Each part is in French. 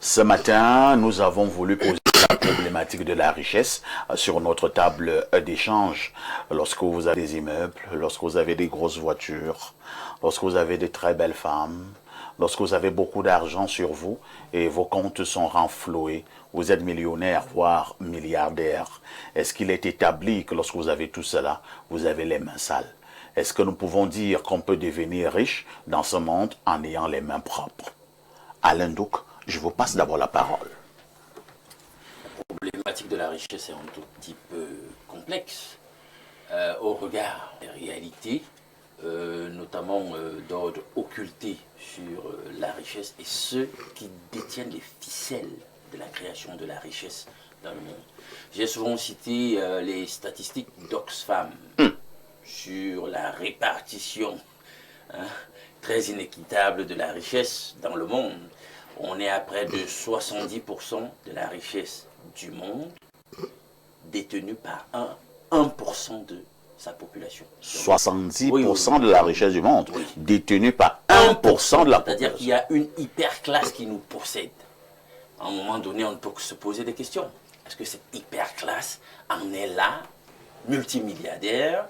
Ce matin, nous avons voulu poser la problématique de la richesse sur notre table d'échange. Lorsque vous avez des immeubles, lorsque vous avez des grosses voitures, lorsque vous avez de très belles femmes, lorsque vous avez beaucoup d'argent sur vous et vos comptes sont renfloués, vous êtes millionnaire, voire milliardaire. Est-ce qu'il est établi que lorsque vous avez tout cela, vous avez les mains sales? Est-ce que nous pouvons dire qu'on peut devenir riche dans ce monde en ayant les mains propres? Alain Douk, je vous passe d'abord la parole. La problématique de la richesse est un tout petit peu complexe au regard des réalités, notamment d'ordre occulté sur la richesse et ceux qui détiennent les ficelles de la création de la richesse dans le monde. J'ai souvent cité les statistiques d'Oxfam sur la répartition très inéquitable de la richesse dans le monde. On est à près de 70% de la richesse du monde détenue par 1% de sa population. 70% de la richesse du monde détenue par 1% de la population. C'est-à-dire qu'il y a une hyperclasse qui nous possède. À un moment donné, on peut se poser des questions. Est-ce que cette hyperclasse en est là, multimilliardaire,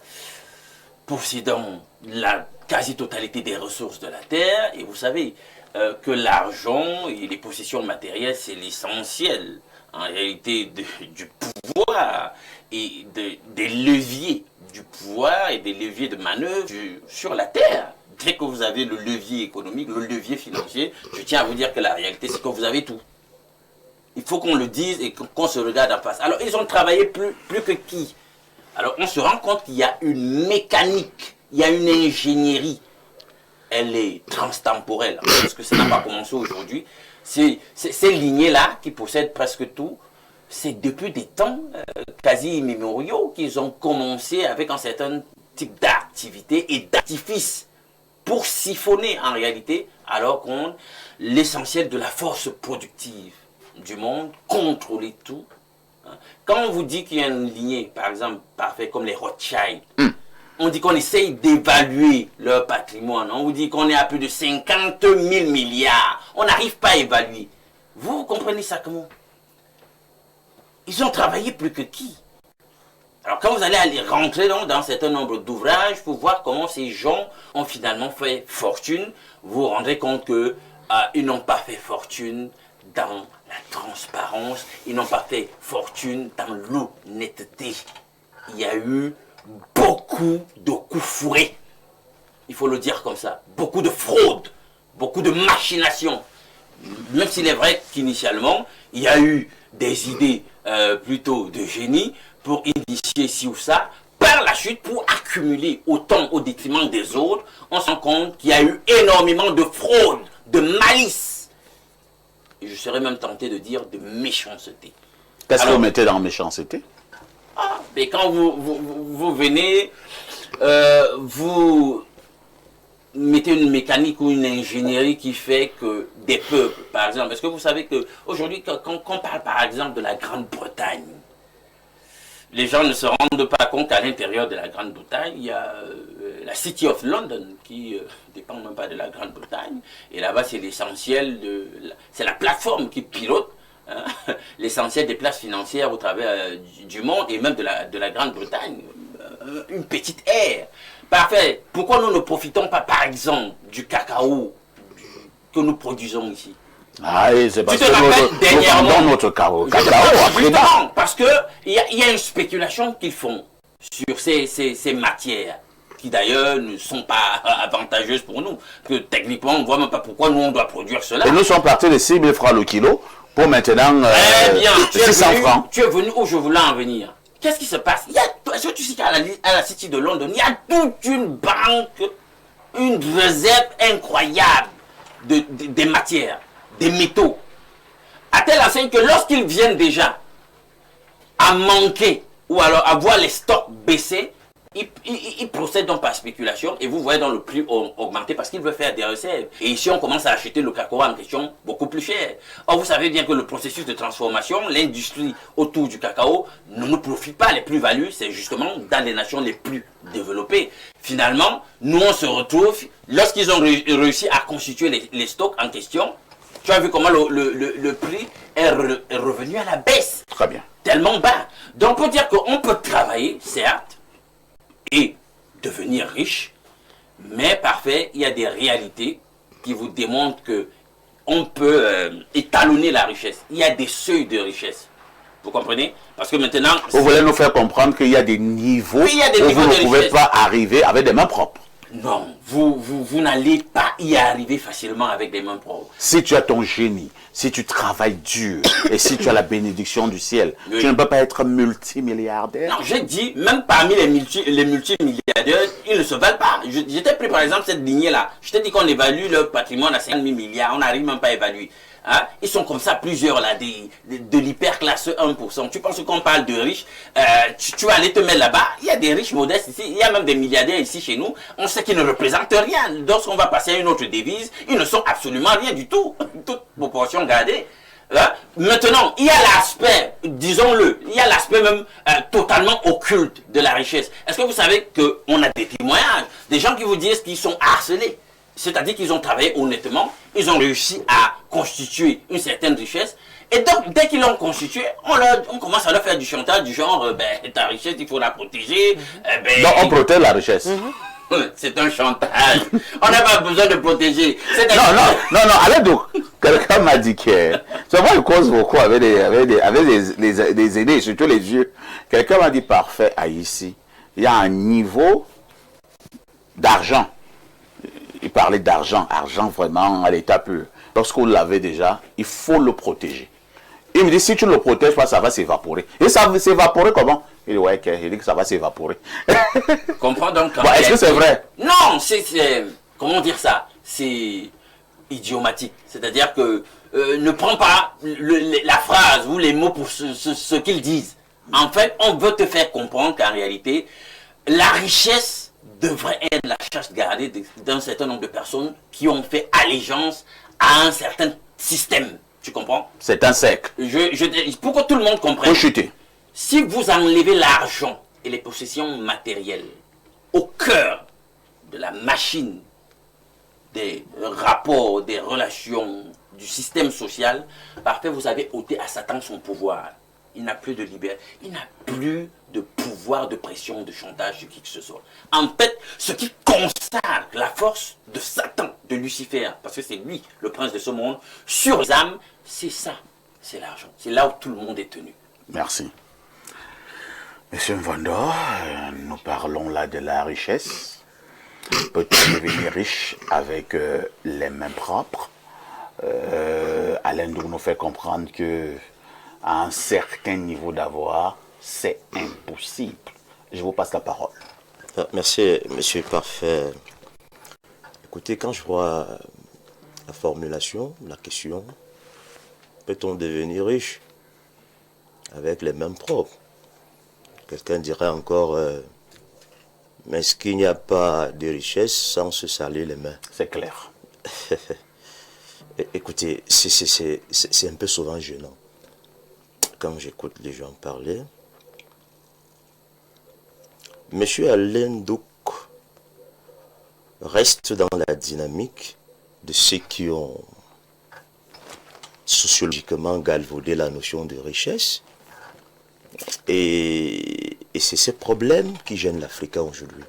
possédant la quasi-totalité des ressources de la Terre? Et vous savez que l'argent et les possessions matérielles, c'est l'essentiel, en réalité, du pouvoir et des leviers du pouvoir et des leviers de manœuvre sur la Terre. Dès que vous avez le levier économique, le levier financier, je tiens à vous dire que la réalité, c'est que vous avez tout. Il faut qu'on le dise et qu'on se regarde en face. Alors, ils ont travaillé plus que qui? Alors, on se rend compte qu'il y a une mécanique, il y a une ingénierie. Elle est transtemporelle, parce que ça n'a pas commencé aujourd'hui. Ces lignées-là, qui possèdent presque tout, c'est depuis des temps quasi immémoriaux qu'ils ont commencé avec un certain type d'activité et d'artifice pour siphonner en réalité, alors qu'on l'essentiel de la force productive du monde, contrôler tout. Quand on vous dit qu'il y a une lignée, par exemple, parfaite comme les Rothschild, on dit qu'on essaye d'évaluer leur patrimoine. On vous dit qu'on est à plus de 50 000 milliards. On n'arrive pas à évaluer. Vous comprenez ça comment? Ils ont travaillé plus que qui? Alors quand vous allez aller rentrer dans un certain nombre d'ouvrages pour voir comment ces gens ont finalement fait fortune, vous vous rendrez compte qu'ils n'ont pas fait fortune dans la transparence, ils n'ont pas fait fortune dans l'honnêteté. Il y a eu beaucoup de coups fourrés, il faut le dire comme ça, beaucoup de fraude, beaucoup de machinations. Même s'il est vrai qu'initialement, il y a eu des idées plutôt de génie pour initier ci ou ça, par la suite pour accumuler autant au détriment des autres, on se rend compte qu'il y a eu énormément de fraude, de malice, et je serais même tenté de dire de méchanceté. Qu'est-ce que vous mettez dans méchanceté? Mais quand vous venez, vous mettez une mécanique ou une ingénierie qui fait que des peuples, par exemple, est-ce que vous savez qu'aujourd'hui, quand on parle par exemple de la Grande-Bretagne, les gens ne se rendent pas compte qu'à l'intérieur de la Grande-Bretagne, il y a la City of London qui ne dépend même pas de la Grande-Bretagne. Et là-bas, c'est l'essentiel c'est la plateforme qui pilote l'essentiel des places financières au travers du monde et même de la Grande-Bretagne. Une petite ère. Parfait. Pourquoi nous ne profitons pas, par exemple, du cacao que nous produisons ici? Ah, c'est parce que nous vendons notre cacao. Justement, parce qu'il y a une spéculation qu'ils font sur ces matières, qui d'ailleurs ne sont pas avantageuses pour nous. Que techniquement, on ne voit même pas pourquoi nous on doit produire cela. Et nous sommes partis de 6 000 francs le kilo pour maintenant 600 francs. Tu es venu où je voulais en venir. Qu'est-ce qui se passe? Est-ce que tu sais qu'à la City de London, il y a toute une banque, une réserve incroyable des matières, des métaux. À telle enseigne que lorsqu'ils viennent déjà à manquer ou alors à voir les stocks baisser, ils procèdent donc par spéculation et vous voyez dans le prix augmenter parce qu'ils veulent faire des réserves. Et ici, on commence à acheter le cacao en question beaucoup plus cher. Or, vous savez bien que le processus de transformation, l'industrie autour du cacao ne profite pas les plus-values, c'est justement dans les nations les plus développées. Finalement, nous, on se retrouve, lorsqu'ils ont réussi à constituer les stocks en question, Tu as vu comment le prix est revenu à la baisse. Très bien. Tellement bas. Donc, on peut dire qu'on peut travailler, certes, et devenir riche, mais parfait, il y a des réalités qui vous démontrent que on peut étalonner la richesse. Il y a des seuils de richesse. Vous comprenez? Parce que maintenant... Vous voulez nous faire comprendre qu'il y a des niveaux Oui, il y a des où niveaux vous de ne pouvez richesse. pas arriver avec des mains propres. Non, vous n'allez pas y arriver facilement avec des mains propres. Si tu as ton génie, si tu travailles dur et si tu as la bénédiction du ciel, Oui. tu ne peux pas être multimilliardaire. Non, j'ai dit, même parmi les multimilliardaires, ils ne se valent pas. J'étais pris par exemple cette lignée-là. Je t'ai dit qu'on évalue leur patrimoine à 50 000 milliards. On n'arrive même pas à évaluer. Hein? Ils sont comme ça, plusieurs là, de l'hyperclasse 1%. Tu penses qu'on parle de riches, tu vas aller te mettre là-bas. Il y a des riches modestes ici, il y a même des milliardaires ici chez nous. On sait qu'ils ne représentent rien. Lorsqu'on va passer à une autre devise, ils ne sont absolument rien du tout. Toute proportion gardée. Hein? Maintenant, il y a l'aspect, disons-le, il y a l'aspect même totalement occulte de la richesse. Est-ce que vous savez qu'on a des témoignages, des gens qui vous disent qu'ils sont harcelés? C'est-à-dire qu'ils ont travaillé honnêtement, ils ont réussi à constituer une certaine richesse. Et donc, dès qu'ils l'ont constituée, on commence à leur faire du chantage du genre, ta richesse, il faut la protéger. Donc on protège la richesse. C'est un chantage. On n'a pas besoin de protéger. Non, allez donc. Quelqu'un m'a dit que... C'est moi, je cause beaucoup avec des aînés, surtout les vieux. Quelqu'un m'a dit, parfait, ici, il y a un niveau d'argent. Il parlait d'argent, argent vraiment à l'état pur. Lorsqu'on l'avait déjà, il faut le protéger. Il me dit, si tu ne le protèges pas, ça va s'évaporer. Et ça va s'évaporer comment? Il dit, ouais, il dit que ça va s'évaporer. Comprends donc. Bon, est-ce que c'est vrai? Non, comment dire ça? C'est idiomatique. C'est-à-dire que ne prends pas la phrase ou les mots pour ce qu'ils disent. En fait, on veut te faire comprendre qu'en réalité, la richesse devrait être la chasse gardée d'un certain nombre de personnes qui ont fait allégeance à un certain système. Tu comprends? C'est un cercle. Pour que tout le monde comprenne. Faut chuter. Si vous enlevez l'argent et les possessions matérielles au cœur de la machine des rapports, des relations, du système social, parfait, vous avez ôté à Satan son pouvoir. Il n'a plus de liberté, il n'a plus de pouvoir de pression, de chantage, de qui que ce soit. En fait, ce qui consacre la force de Satan, de Lucifer, parce que c'est lui, le prince de ce monde, sur les âmes, c'est ça, c'est l'argent. C'est là où tout le monde est tenu. Merci. Monsieur Mvondo, nous parlons là de la richesse. Peut-on devenir riche avec les mains propres? Alain Dour nous fait comprendre que à un certain niveau d'avoir, c'est impossible. Je vous passe la parole. Merci, monsieur Parfait. Écoutez, quand je vois la formulation, la question, peut-on devenir riche avec les mains propres? Quelqu'un dirait encore, mais est-ce qu'il n'y a pas de richesse sans se salir les mains? C'est clair. Écoutez, c'est un peu souvent gênant. Quand j'écoute les gens parler, Monsieur Alain Douk reste dans la dynamique de ceux qui ont sociologiquement galvaudé la notion de richesse. Et c'est ces problèmes qui gênent l'Africain aujourd'hui.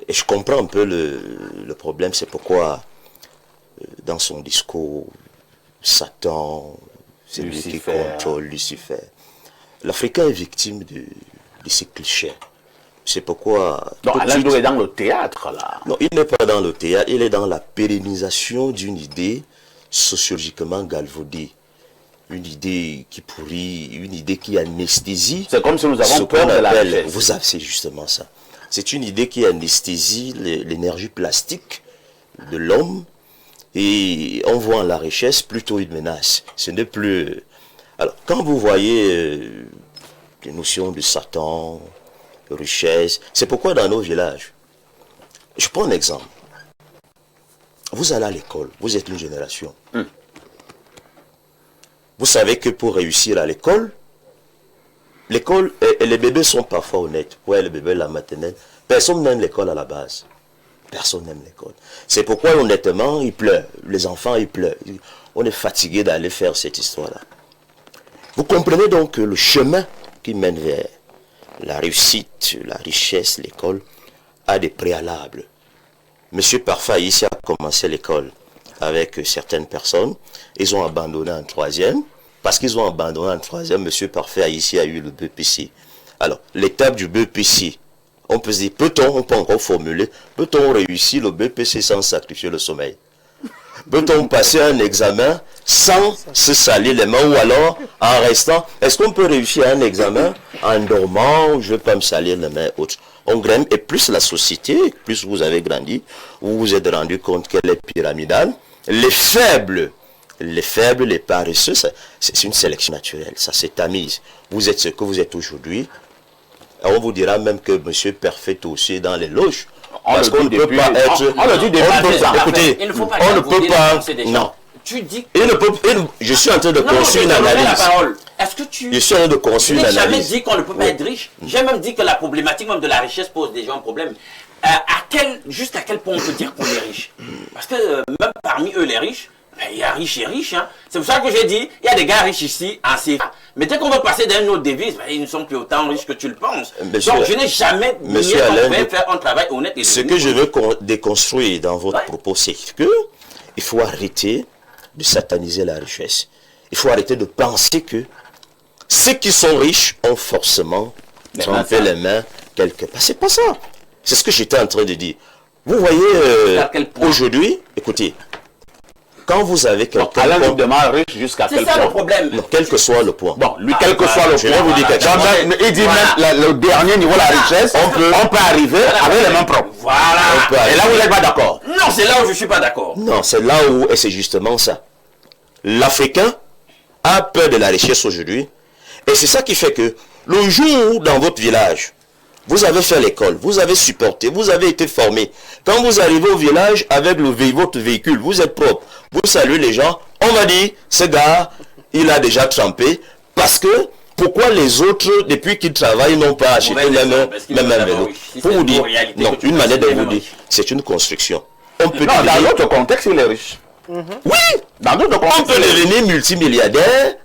Et je comprends un peu le problème, c'est pourquoi dans son discours, Satan, c'est lui qui contrôle Lucifer. L'Africain est victime de ces clichés. C'est pourquoi... Donc Alain Douk est dans le théâtre, là. Non, il n'est pas dans le théâtre, il est dans la pérennisation d'une idée sociologiquement galvaudée. Une idée qui pourrit, une idée qui anesthésie. C'est comme si nous avons peur de la richesse. C'est justement ça. C'est une idée qui anesthésie l'énergie plastique de l'homme et on voit en la richesse plutôt une menace. Ce n'est plus... Alors, quand vous voyez les notions de Satan, de richesse, c'est pourquoi dans nos villages, je prends un exemple. Vous allez à l'école, vous êtes une génération. Vous savez que pour réussir à l'école, et les bébés sont parfois honnêtes. Ouais, les bébés, la maternelle, personne n'aime l'école à la base. personne n'aime l'école. C'est pourquoi, honnêtement, ils pleurent. Les enfants, ils pleurent. On est fatigué d'aller faire cette histoire-là. Vous comprenez donc que le chemin qui mène vers la réussite, la richesse, l'école, a des préalables. Monsieur Parfait ici a commencé l'école avec certaines personnes. Ils ont abandonné en troisième. Parce qu'ils ont abandonné en troisième, Monsieur Parfait ici a eu le BPC. Alors, l'étape du BPC, on peut se dire, on peut encore formuler, peut-on réussir le BPC sans sacrifier le sommeil? Peut-on passer un examen sans se salir les mains ou alors en restant? Est-ce qu'on peut réussir un examen en dormant, je ne vais pas me salir les mains autres? On grimpe, et plus la société, plus vous avez grandi, vous vous êtes rendu compte qu'elle est pyramidale. Les faibles, les paresseux, c'est une sélection naturelle, ça c'est tamise. Vous êtes ce que vous êtes aujourd'hui. On vous dira même que M. Parfait aussi est dans les loges. Parce qu'on ne peut pas être... On le dit depuis 2 ans. Écoutez, il ne faut pas on ne peut pas... Non. Tu dis... Je suis en train de construire une analyse. Est-ce que tu... Je suis en train de construire une analyse. Je n'ai jamais analyse. dit qu'on ne peut pas être riche. J'ai même dit que la problématique même de la richesse pose déjà un problème. Jusqu'à quel point on peut dire qu'on est riche? Parce que même parmi eux les riches, il y a riche et riche. Hein. C'est pour ça que j'ai dit, il y a des gars riches ici en CFA. Mais dès qu'on va passer dans une autre devise, ils ne sont plus autant riches que tu le penses. Donc je n'ai jamais nié qu'on pouvait faire un travail honnête. Et ce que je veux déconstruire dans votre propos, c'est que il faut arrêter de sataniser la richesse. Il faut arrêter de penser que ceux qui sont riches ont forcément trempé les mains quelque part. C'est pas ça. C'est ce que j'étais en train de dire. Vous voyez, aujourd'hui, écoutez, quand vous avez quelqu'un... Alain nous demande riche jusqu'à quel point? C'est ça le problème. Non, quel que soit le point. Bon, lui, quel que soit le point, je vais vous dire quelque chose. Il dit même le dernier niveau de la richesse, on peut arriver avec les mains propres. Voilà. Et là, vous n'êtes pas d'accord? Non, c'est là où je ne suis pas d'accord. Non, c'est là où, et c'est justement ça. L'Africain a peur de la richesse aujourd'hui. Et c'est ça qui fait que le jour où, dans votre village, vous avez fait l'école, vous avez supporté, vous avez été formé. Quand vous arrivez au village avec votre véhicule, vous êtes propre, vous saluez les gens, on va dire, ce gars, il a déjà trempé. Parce que, pourquoi les autres, depuis qu'ils travaillent, n'ont pas acheté même un vélo? Pour vous dire, non, une manière de vous dire, c'est une construction. On peut non, dans notre contexte, il est riche. Oui, dans notre contexte, on peut devenir multimilliardaire,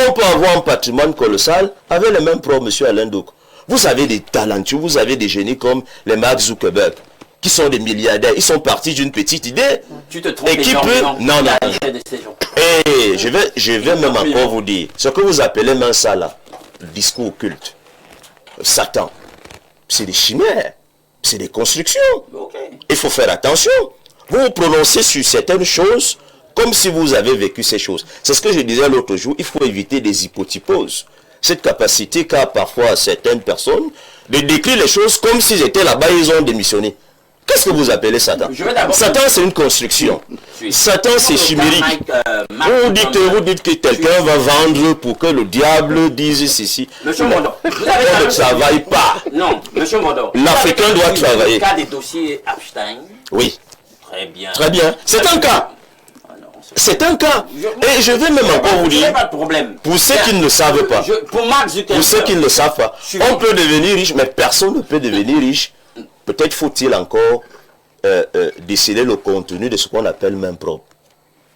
on peut avoir un patrimoine colossal avec les mêmes propres, M. Alain Douk. Vous avez des talentueux, vous avez des génies comme les Mark Zuckerberg, qui sont des milliardaires. Ils sont partis d'une petite idée. Tu te trompes. Et qui peut... Non. Et je vais même encore vous dire, ce que vous appelez même ça là, discours occulte, Satan, c'est des chimères, c'est des constructions. Il faut faire attention. Vous vous prononcez sur certaines choses comme si vous avez vécu ces choses. C'est ce que je disais l'autre jour, il faut éviter des hypotyposes. Cette capacité qu'a parfois certaines personnes de décrire les choses comme s'ils étaient là-bas, ils ont démissionné. Qu'est-ce que vous appelez Satan? Satan, c'est une construction. Satan, c'est chimérique. Vous dites que quelqu'un va vendre pour que le diable dise ceci. Monsieur Mondo, on ne travaille pas. Non, Monsieur Mondo. L'Africain doit travailler. Le cas des dossiers Epstein. Oui. Très bien. Très bien. C'est un cas. C'est un cas. Et je vais même encore vous dire, pour ceux qui ne le savent pas, pour ceux qui ne le savent pas, on peut devenir riche, mais personne ne peut devenir riche. Peut-être faut-il encore décider le contenu de ce qu'on appelle main propre.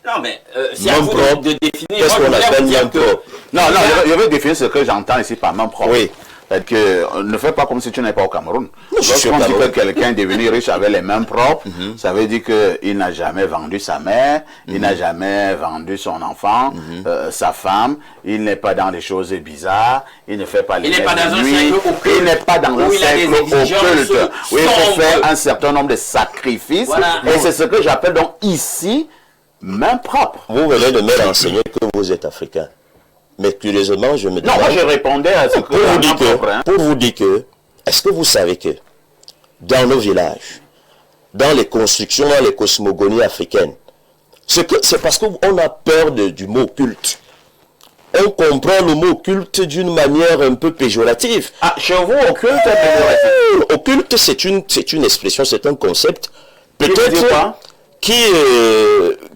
Non, mais c'est à vous de définir. Qu'est-ce qu'on appelle main propre? Non, je vais définir ce que j'entends ici par main propre. Oui. C'est-à-dire que ne fais pas comme si tu n'es pas au Cameroun. Lorsqu'on dit que quelqu'un est devenu riche avec les mains propres, ça veut dire qu'il n'a jamais vendu sa mère, il n'a jamais vendu son enfant, sa femme, il n'est pas dans des choses bizarres, il ne fait pas les il n'est pas dans un cercle occulte. Il n'est pas dans un cercle occulte. Oui, il faut faire un certain nombre de sacrifices. Voilà. Et c'est ce que j'appelle donc ici main propre. Vous venez de me renseigner que vous êtes africain. Mais curieusement, je me demande... Non, moi je répondais à ce que... Pour vous dire que, est-ce que vous savez que dans nos villages, dans les constructions, dans les cosmogonies africaines, c'est parce qu'on a peur du mot culte. On comprend le mot culte d'une manière un peu péjorative. Ah, chez vous, occulte est péjoratif? Occulte, c'est une expression, c'est un concept, peut-être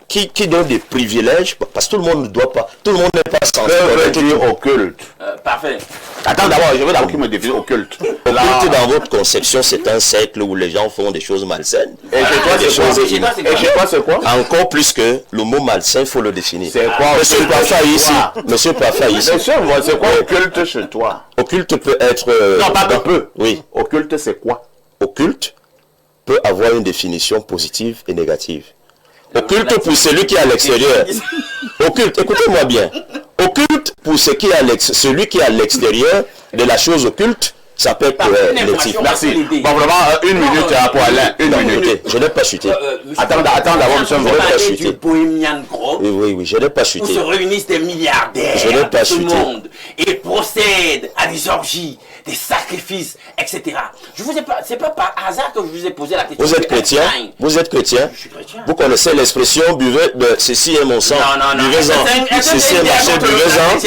qui donne des privilèges, parce que tout le monde ne doit pas, tout le monde n'est pas censé dire occulte. Parfait. Attends d'abord, je veux d'abord qu'il me définisse occulte. Occulte, dans votre conception, c'est un cercle où les gens font des choses malsaines. Et chez toi, c'est quoi? Et chez toi, c'est quoi? Encore plus que le mot malsain, il faut le définir. C'est quoi? Monsieur Pafa ici. Monsieur Pafa ici. Monsieur, c'est quoi occulte chez toi? Occulte peut être... non, pas un peu. Oui. Occulte, c'est quoi? Occulte peut avoir une définition positive et négative. Occulte pour celui qui est à l'extérieur. Occulte, écoutez-moi bien. Occulte pour celui qui est à l'extérieur de la chose occulte, ça peut être négatif. Merci. Bon, vraiment, une minute pour Alain. Une minute. Je n'ai pas chuté. Attends d'abord, monsieur, je n'ai pas chuté. Du Bohemian Grove. Oui, je n'ai pas Où chuté. se réunissent des milliardaires Je n'ai pas de tout le chuté. monde et procèdent à des orgies, des sacrifices, etc. Je vous ai pas, c'est pas par hasard que je vous ai posé la question. Vous êtes chrétien? Vous êtes chrétien? Je suis chrétien. Vous connaissez l'expression buvez de ceci est mon sang. Non. Buvez-en. Ceci est ma chair, buvez-en.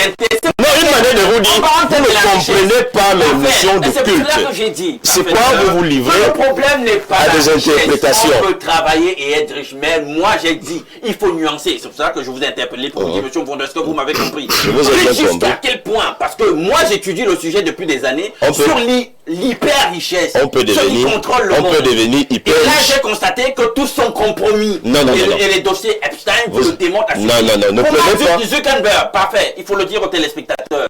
Non, une manière de vous dire, vous ne comprenez pas mes notions de C'est culte. pour ça que j'ai dit. C'est pourquoi vous vous livrez Le problème n'est pas à la des richesse. interprétations. On peut travailler et être riche, mais moi j'ai dit, il faut nuancer. C'est pour ça que je vous ai interpellé pour vous dire, monsieur Mvondo, est-ce que vous m'avez compris? Je vous ai bien compris. Jusqu'à quel point? Parce que moi j'étudie le sujet depuis des années sur l'hyper-richesse. On peut devenir, hyper Et là riche. j'ai constaté que tous sont compromis. Non. Et les dossiers Epstein, vous le démontrent à Non, ne Pour prenez Mark pas. Zuckerberg, parfait, il faut le dire aux téléspectateurs.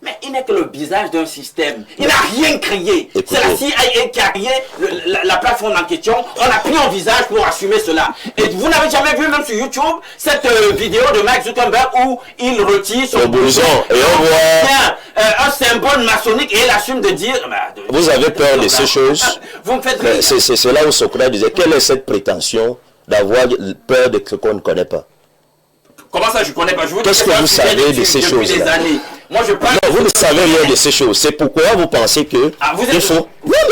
Mais il n'est que le visage d'un système. Il n'a rien créé. Écoutez. C'est la CIA qui a créé la plateforme en question. On a pris un visage pour assumer cela. Et vous n'avez jamais vu, même sur YouTube, cette vidéo de Mark Zuckerberg où il retire son Le blouson. Et on voit... un symbole maçonnique et il assume de dire... Vous avez peur de ces choses. Vous me faites rire. C'est là où Socrate disait, quelle est cette prétention d'avoir peur de ce qu'on ne connaît pas? Comment ça, je ne connais pas? Qu'est-ce que vous savez de ces choses-là? Moi, je parle... Non, vous ne savez rien de ces choses. C'est pourquoi vous pensez que... vous êtes... il faut...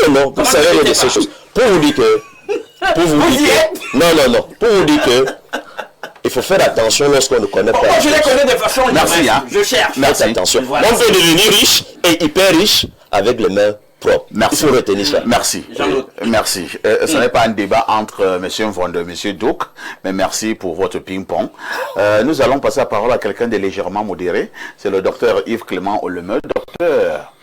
Non, vous savez rien de ces choses. Pour vous dire que... Non. Pour vous dire que... Il faut faire attention lorsqu'on ne connaît pas. Moi, je les connais de façon... Merci, hein. Je cherche. Faites attention. Voilà. On peut devenir riche et hyper riche avec les mains propres. Merci. Il faut retenir ça. Merci. Merci. Ce n'est pas un débat entre M. Mvondo et M. Douk, mais merci pour votre ping-pong. Nous allons passer la parole à quelqu'un de légèrement modéré. C'est le docteur Yves Clément Olemeu. Docteur,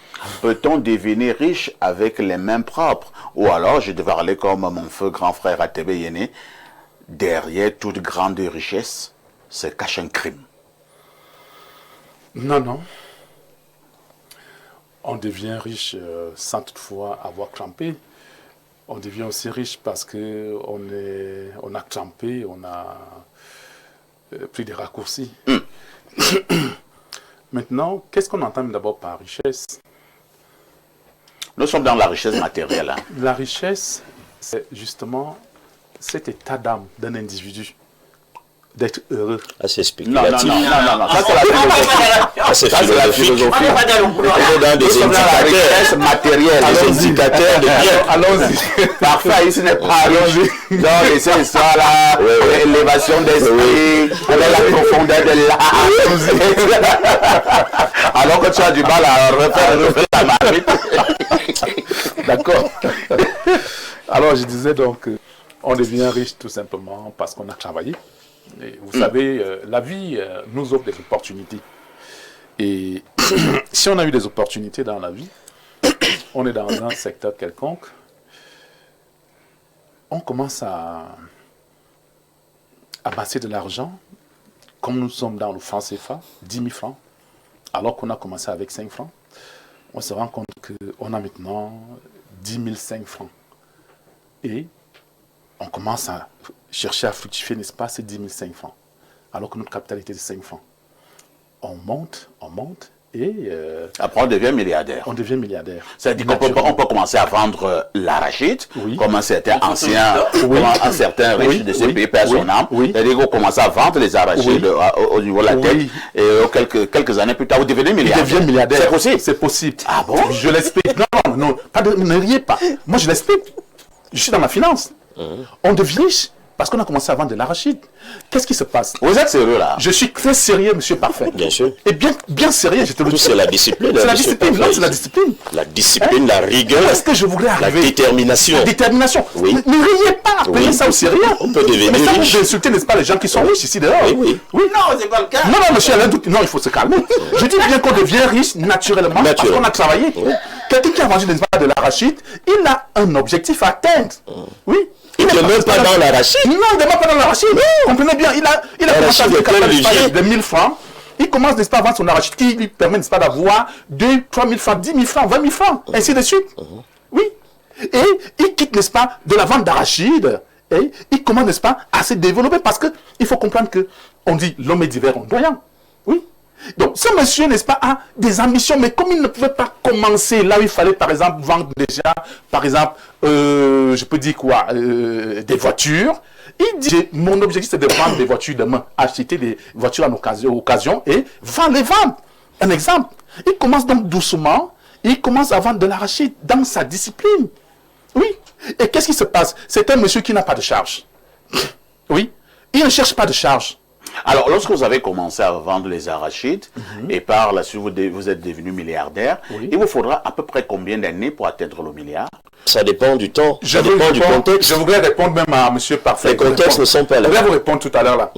peut-on devenir riche avec les mains propres? Ou alors, je devais aller comme mon feu grand frère ATB Yéné, derrière toute grande richesse, se cache un crime. Non. On devient riche sans toutefois avoir crampé. On devient aussi riche parce qu'on a crampé, on a pris des raccourcis. Maintenant, qu'est-ce qu'on entend d'abord par richesse? Nous sommes dans la richesse matérielle. Hein. La richesse, c'est justement cet état d'âme d'un individu, d'être heureux. Ah, c'est Non. spéculatif. Ça, c'est la philosophie. Ah, c'est Ça, c'est la philosophique. philosophie. On est dans des Nous sommes dans la indicateurs. richesse matérielle. Des indicateurs de bien. Allons-y. Parfois, ici n'est pas riche. Donc, ces histoires-là, l'élévation d'esprit, la profondeur de l'âme. Alors que tu as du mal à refaire la marmite. D'accord. Alors, je disais donc, on devient riche tout simplement parce qu'on a travaillé. Et vous savez, la vie nous offre des opportunités. Et si on a eu des opportunités dans la vie, on est dans un secteur quelconque, on commence à amasser de l'argent, comme nous sommes dans le franc CFA, 10 000 francs, alors qu'on a commencé avec 5 francs. On se rend compte qu'on a maintenant 10 500 francs. Et on commence à chercher à fructifier, n'est-ce pas, ces 10 500 francs, alors que notre capital était de 5 francs. On monte, et... Après, on devient milliardaire. On devient milliardaire. C'est-à-dire qu'on peut commencer à vendre l'arachide, Oui. comme un certain ancien, Oui. comme un certain riche Oui. de ces Oui. pays, perd son âme. Oui. C'est-à-dire qu'on commence à vendre les arachides au niveau de la tête. Oui. Et quelques années plus tard, vous devenez Il milliardaire. devient milliardaire. C'est possible. C'est possible. Ah bon? Je l'explique. Non, ne riez pas. Moi, je l'explique. Je suis dans la finance. On devient riche Parce qu'on a commencé à vendre de l'arachide. Qu'est-ce qui se passe? Vous êtes sérieux là? Je suis très sérieux, monsieur Parfait. Bien sûr. Et bien sérieux, je te le Tout dis. c'est la discipline. C'est la monsieur discipline, Parfait, non, c'est la ici. discipline. La discipline, la rigueur, Est-ce que je voudrais la arriver? détermination. La détermination. Oui. Ne riez pas, appelez Oui. ça au sérieux. On peut devenir Mais ça, riche. vous insultez, n'est-ce pas, les gens qui sont riches ici dehors? Oui, oui. Oui, Non, c'est pas le cas. non, monsieur Alain, non, il faut se calmer. Je dis bien qu'on devient riche naturellement parce Naturellement. qu'on a travaillé. Oui. Quelqu'un qui a vendu n'est-ce pas, de l'arachide, il a un objectif à atteindre. Oui. Il n'est même pas dans l'arachide. Non, il n'est même pas dans l'arachide. Comprenez bien, il a commencé L'arachide avec est plein un de capital levier. de 1000 francs. Il commence, n'est-ce pas, à vendre son arachide qui lui permet, n'est-ce pas, d'avoir 2, 3 000 francs, 10 000 francs, 20 000 francs, ainsi de suite. Oui. Et il quitte, n'est-ce pas, de la vente d'arachide. Et il commence, n'est-ce pas, à se développer parce qu'il faut comprendre que on dit l'homme est divers ondoyant. Oui. Donc, ce monsieur, n'est-ce pas, a des ambitions, mais comme il ne pouvait pas commencer là où il fallait, par exemple, vendre déjà, par exemple, je peux dire quoi, des voitures, il dit, mon objectif, c'est de vendre des voitures demain, acheter des voitures en occasion et les vendre. Un exemple. Il commence donc doucement, il commence à vendre de l'arachide dans sa discipline. Oui. Et qu'est-ce qui se passe? C'est un monsieur qui n'a pas de charge. Oui. Il ne cherche pas de charge. Alors, lorsque vous avez commencé à vendre les arachides, et par la suite vous êtes devenu milliardaire, Oui. il vous faudra à peu près combien d'années pour atteindre le milliard? Ça dépend du temps, Je ça dépend du contexte. Je voudrais répondre même à monsieur Parfait. Les contextes ne sont pas là. Je voudrais vous répondre tout à l'heure là.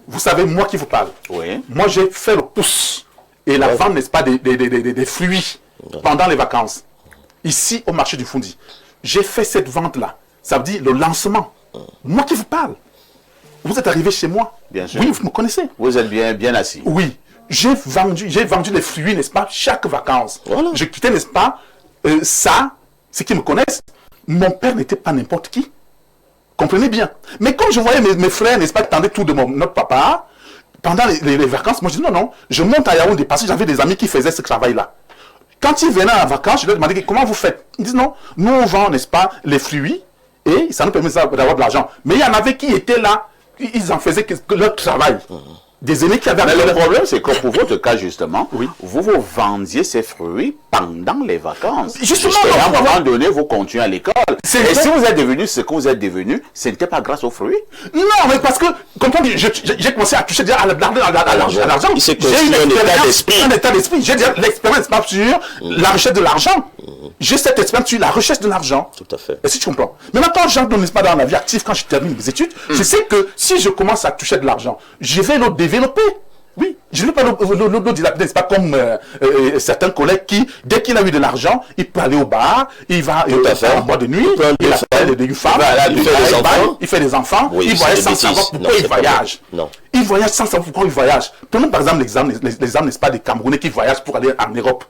Vous savez, moi qui vous parle, Oui. moi j'ai fait le pouce et la vente, n'est-ce pas, des fruits pendant les vacances. Ici, au marché du Fundi. J'ai fait cette vente-là. Ça veut dire le lancement. Moi qui vous parle. Vous êtes arrivé chez moi. Bien sûr. Oui, vous me connaissez. Vous êtes bien assis. Oui. J'ai vendu des fruits, n'est-ce pas, chaque vacances. Voilà. Je quittais, n'est-ce pas, ceux qui me connaissent, mon père n'était pas n'importe qui. Comprenez bien. Mais comme je voyais mes frères, n'est-ce pas, qui attendaient tout de notre papa, pendant les vacances, moi je dis non, je monte à Yaoundé parce que j'avais des amis qui faisaient ce travail-là. Quand ils venaient en vacances, je leur demandais comment vous faites. Ils disent non, nous on vend, n'est-ce pas, les fruits et ça nous permet d'avoir de l'argent. Mais il y en avait qui étaient là, ils en faisaient que leur travail. Des aînés qui avaient... Mais le problème, c'est que pour votre cas, justement, Oui. vous vendiez ces fruits pendant les vacances. Justement, et à un non, moment donné, vous continuez à l'école. C'est Et vrai. si vous êtes devenu ce que vous êtes devenu, ce n'était pas grâce aux fruits. Non, mais parce que, comprenez, j'ai commencé à toucher déjà à l'argent. Il s'est J'ai construit une un état expérience, d'esprit. un état d'esprit. J'ai déjà l'expérience pas sur la recherche de l'argent. J'ai cette expérience sur la recherche de l'argent. Tout à fait. Et si tu comprends. Mais maintenant, j'entre, n'est-ce pas, dans la vie active, quand je termine mes études, je sais que si je commence à toucher de l'argent, je vais le développer. Oui, je ne vais pas le dilapider, c'est pas comme certains collègues qui, dès qu'il a eu de l'argent, il peut aller au bar, il va à fait. en boîte de nuit, Il prend il une appelle une femme, il fait des enfants. il fait des enfants, Oui, il c'est voyage des sans bêtises. savoir Non, pourquoi il c'est pas voyage. bon. Non. Il voyage sans savoir pourquoi il voyage. Prenons par exemple l'exemple, n'est-ce pas, des Camerounais qui voyagent pour aller en Europe.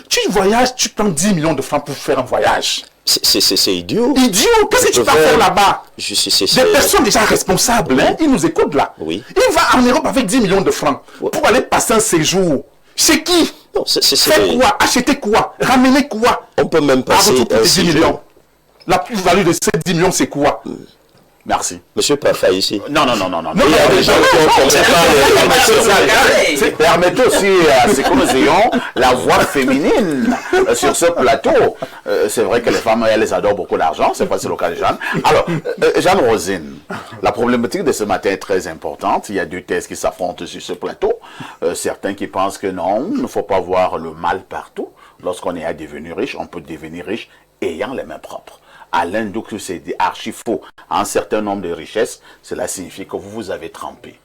Tu voyages, tu prends 10 millions de francs pour faire un voyage. C'est idiot. Idiot, qu'est-ce que tu vas faire là-bas? Des personnes déjà responsables, hein, ils nous écoutent là. Oui. Il va en Europe avec 10 millions de francs pour aller passer un séjour. C'est qui? Non, Faire quoi? Acheter quoi? Ramener quoi? On peut même À passer retour pour un tes 10 séjour. millions. La plus-value de ces 10 millions, c'est quoi? Merci. Monsieur Parfait ici. Non. Non, Il y a des gens qui ont compris Regardez. Permettez aussi à ce que nous ayons la voix féminine sur ce plateau. C'est vrai que les femmes, elles adorent beaucoup l'argent, c'est pas le cas de Jeanne. Alors, Jeanne Rosine, la problématique de ce matin est très importante. Il y a deux thèses qui s'affrontent sur ce plateau. Certains qui pensent que non, il ne faut pas voir le mal partout. Lorsqu'on est à devenir riche, on peut devenir riche ayant les mains propres. Alain Doucou, c'est archi faux. Un certain nombre de richesses, cela signifie que vous vous avez trempé.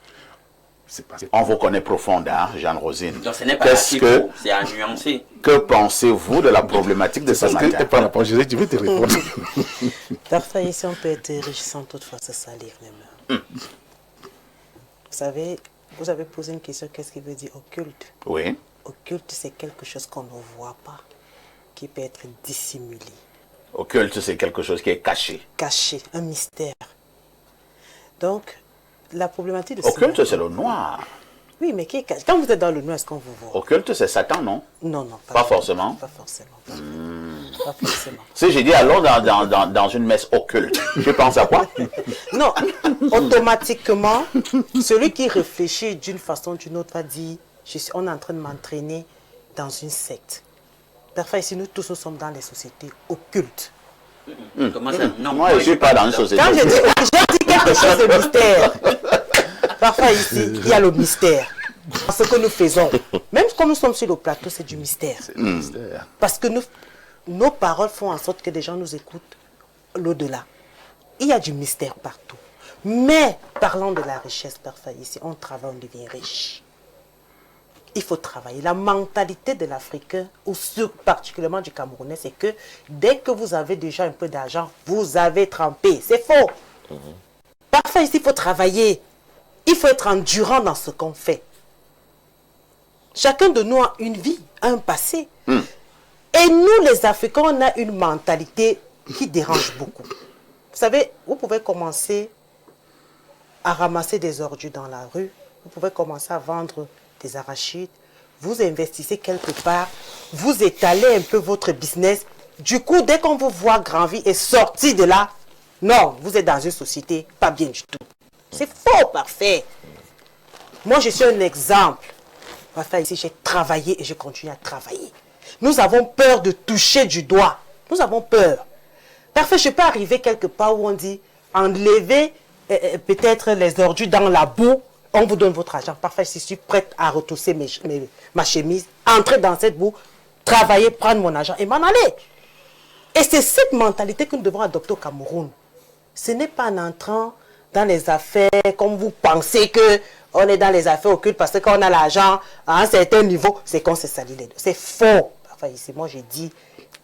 On vous connaît profondément, Jeanne Rosine. Donc ce n'est pas assez faux, c'est à nuancer. Que pensez-vous de la problématique de ce Parce que matin? tu pas la projet, tu veux te répondre. Parfois, ici, on peut être riche sans toutefois se salir les mains. Vous savez, vous avez posé une question, qu'est-ce qui veut dire occulte? Oui. Occulte, c'est quelque chose qu'on ne voit pas, qui peut être dissimulé, Occulte, c'est quelque chose qui est caché. caché, un mystère. Donc, la problématique de Occulte, c'est le noir. Oui, mais qui est caché? Quand vous êtes dans le noir, est-ce qu'on vous voit? Occulte, c'est Satan, non? Non, non. Pas forcément. Pas forcément. Pas forcément. Si j'ai dit alors dans une messe occulte, je pense à quoi? Non, automatiquement, celui qui réfléchit d'une façon ou d'une autre va dire, on est en train de m'entraîner dans une secte. Parfois, ici, nous tous, nous sommes dans les sociétés occultes. Comment ça? Non, Moi, je ne suis pas dans une société. Quand je dis quelque chose de mystère, parfois ici, il y a le mystère. Ce que nous faisons, même quand nous sommes sur le plateau, c'est du mystère. Parce que nos paroles font en sorte que des gens nous écoutent l'au-delà. Il y a du mystère partout. Mais parlant de la richesse, parfois ici, on travaille, on devient riche. Il faut travailler. La mentalité de l'Africain, ou particulièrement du Camerounais, c'est que dès que vous avez déjà un peu d'argent, vous avez trempé. C'est faux. Parfois ici, il faut travailler. Il faut être endurant dans ce qu'on fait. Chacun de nous a une vie, un passé. Et nous, les Africains, on a une mentalité qui dérange beaucoup. Vous savez, vous pouvez commencer à ramasser des ordures dans la rue. Vous pouvez commencer à vendre des arachides. Vous investissez quelque part. Vous étalez un peu votre business. Du coup, dès qu'on vous voit grandir et sortir de là, non, vous êtes dans une société pas bien du tout. C'est faux, parfait. Moi, je suis un exemple. Parfait, ici, j'ai travaillé et je continue à travailler. Nous avons peur de toucher du doigt. Nous avons peur. Parfait, je peux arriver quelque part où on dit enlever peut-être les ordures dans la boue, on vous donne votre argent. Parfait, je suis prête à retrousser ma chemise, entrer dans cette boue, travailler, prendre mon argent et m'en aller. Et c'est cette mentalité que nous devons adopter au Cameroun. Ce n'est pas en entrant dans les affaires comme vous pensez qu'on est dans les affaires occultes parce qu'on a l'argent à un certain niveau, c'est qu'on se salit les deux. C'est faux. Enfin, ici, moi, j'ai dit,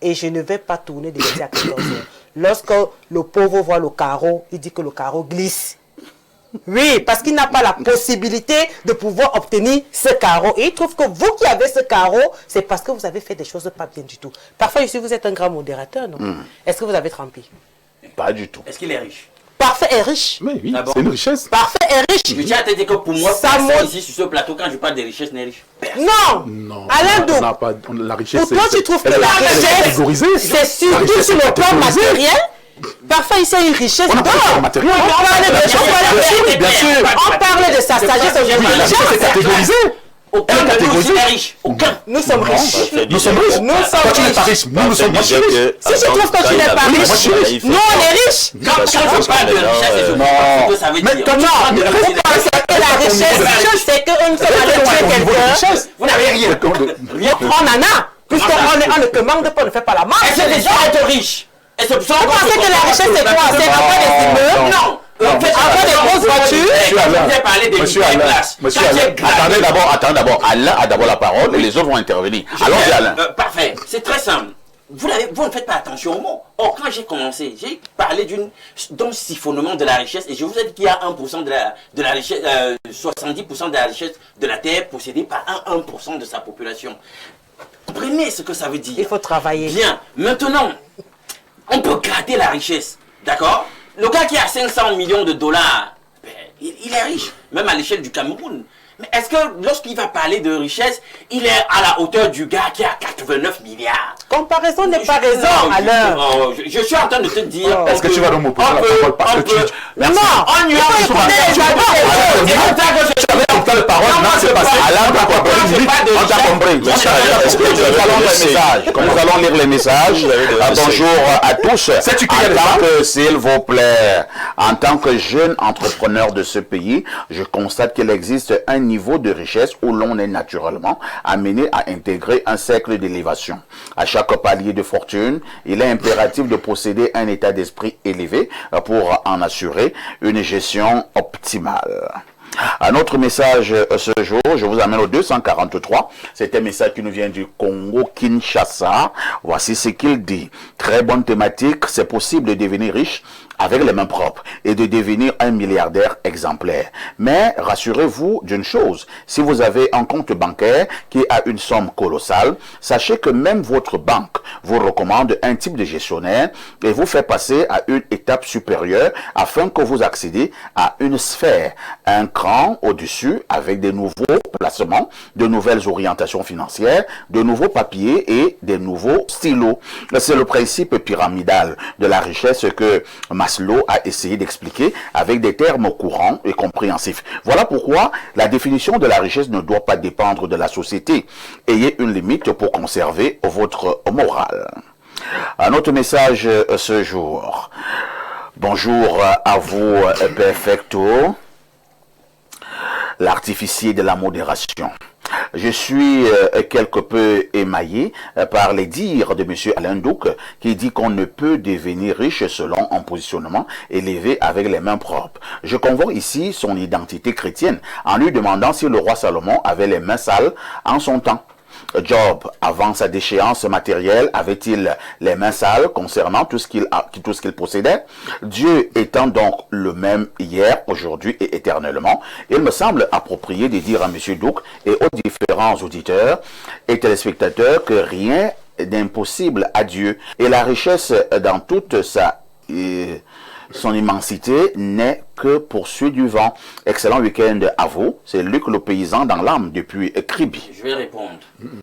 et je ne vais pas tourner de midi à 14 heures. Lorsque le pauvre voit le carreau, il dit que le carreau glisse. Oui, parce qu'il n'a pas la possibilité de pouvoir obtenir ce carreau. Et il trouve que vous qui avez ce carreau, c'est parce que vous avez fait des choses pas bien du tout. Parfois, ici, vous êtes un grand modérateur, non? Est-ce que vous avez trempé? Pas du tout. Est-ce qu'il est riche? Parfait est riche. Mais oui, Ah bon? c'est une richesse. Parfait est riche. Je tiens à te dire que pour moi, Ça personne monte. ici sur ce plateau, quand je parle de richesse, n'est riche. Non. Non, Alain on Dou, n'a pas, la richesse. pour toi, tu trouves que elle la est richesse, catégorisée. c'est La surtout richesse sur est le plan catégorisée. matériel? Parfois, ici, il y a une richesse On n'a pas d'or. de matériel. On parlait de sa sagesse Oui, aujourd'hui. La richesse est catégorisée. Aucun Elle est de nous ici catégorisée. n'est riche. Aucun. Nous sommes riches. Nous sommes riches. Nous sommes Toi, tu n'es pas riches. riche. Nous sommes disait riches. que Si tu avant, trouves que quand tu il n'es pas avait riche, commencé, il nous, on est riches. Quand je parle de richesse, je Non. comprends ce que ça veut Mais dire. quand tu parles de Vous pensez que la richesse, c'est qu'on ne peut pas tuer quelqu'un. Vous n'avez rien. On en a. Puisqu'on ne te manque pas, on ne fait pas la marche. Et c'est déjà être riche. Et c'est pour ça Vous pensez que la richesse, c'est quoi? C'est avoir des immeubles? Non. Avoir des grosses voitures? Monsieur Alain, Vous avez parlé des Monsieur milliers de Alain, places. Monsieur Quand Alain, j'ai gravé- Attendez d'abord. Alain a d'abord la parole et les autres vont intervenir. Allons-y, Alain. Parfait. C'est très simple. Vous ne faites pas attention aux mots. Or, quand j'ai commencé, j'ai parlé d'un siphonnement de la richesse et je vous ai dit qu'il y a 1% de la richesse, 70% de la richesse de la terre possédée par 1% de sa population. Comprenez ce que ça veut dire. Il faut travailler. Bien. Maintenant, on peut gratter la richesse. D'accord? Le gars qui a 500 millions de dollars, ben, il est riche, même à l'échelle du Cameroun. Mais est-ce que lorsqu'il va parler de richesse, il est à la hauteur du gars qui a 89 milliards? Comparaison n'est pas raison, Non, Alain. je suis en train de te dire. Est-ce que tu vas donc m'opposer la parole parce que tu... Non, On nuance. il faut écouter les Et en tant que je- Ton temps de parole, non, c'est passé. Alain, on t'a compris. On t'a compris. Est-ce que Nous allons lire les messages. Nous allons lire les messages. Bonjour à tous. Sais-tu qu'il y a des En tant femmes? que, s'il vous plaît, en tant que jeune entrepreneur de ce pays, je constate qu'il existe un niveau de richesse où l'on est naturellement amené à intégrer un cercle d'élévation. À chaque palier de fortune, il est impératif de posséder un état d'esprit élevé pour en assurer une gestion optimale. Un autre message ce jour, je vous amène au 243. C'est un message qui nous vient du Congo-Kinshasa. Voici ce qu'il dit. Très bonne thématique, c'est possible de devenir riche avec les mains propres et de devenir un milliardaire exemplaire. Mais rassurez-vous d'une chose, si vous avez un compte bancaire qui a une somme colossale, sachez que même votre banque vous recommande un type de gestionnaire et vous fait passer à une étape supérieure afin que vous accédez à une sphère, un cran au-dessus avec des nouveaux placements, de nouvelles orientations financières, de nouveaux papiers et des nouveaux stylos. C'est le principe pyramidal de la richesse que Maslow a essayé d'expliquer avec des termes courants et compréhensifs. Voilà pourquoi la définition de la richesse ne doit pas dépendre de la société. Ayez une limite pour conserver votre morale. À notre message ce jour. Bonjour à vous, Perfecto, l'artificier de la modération. Je suis quelque peu émaillé par les dires de M. Alain Douc qui dit qu'on ne peut devenir riche selon un positionnement élevé avec les mains propres. Je convoque ici son identité chrétienne en lui demandant si le roi Salomon avait les mains sales en son temps. Job, avant sa déchéance matérielle, avait-il les mains sales concernant tout ce qu'il possédait? Dieu étant donc le même hier, aujourd'hui et éternellement, il me semble approprié de dire à M. Douc et aux différents auditeurs et téléspectateurs que rien d'impossible à Dieu. Et la richesse dans toute son immensité n'est que poursuite du vent. Excellent week-end à vous. C'est Luc le paysan dans l'âme depuis Kribi. Je vais répondre.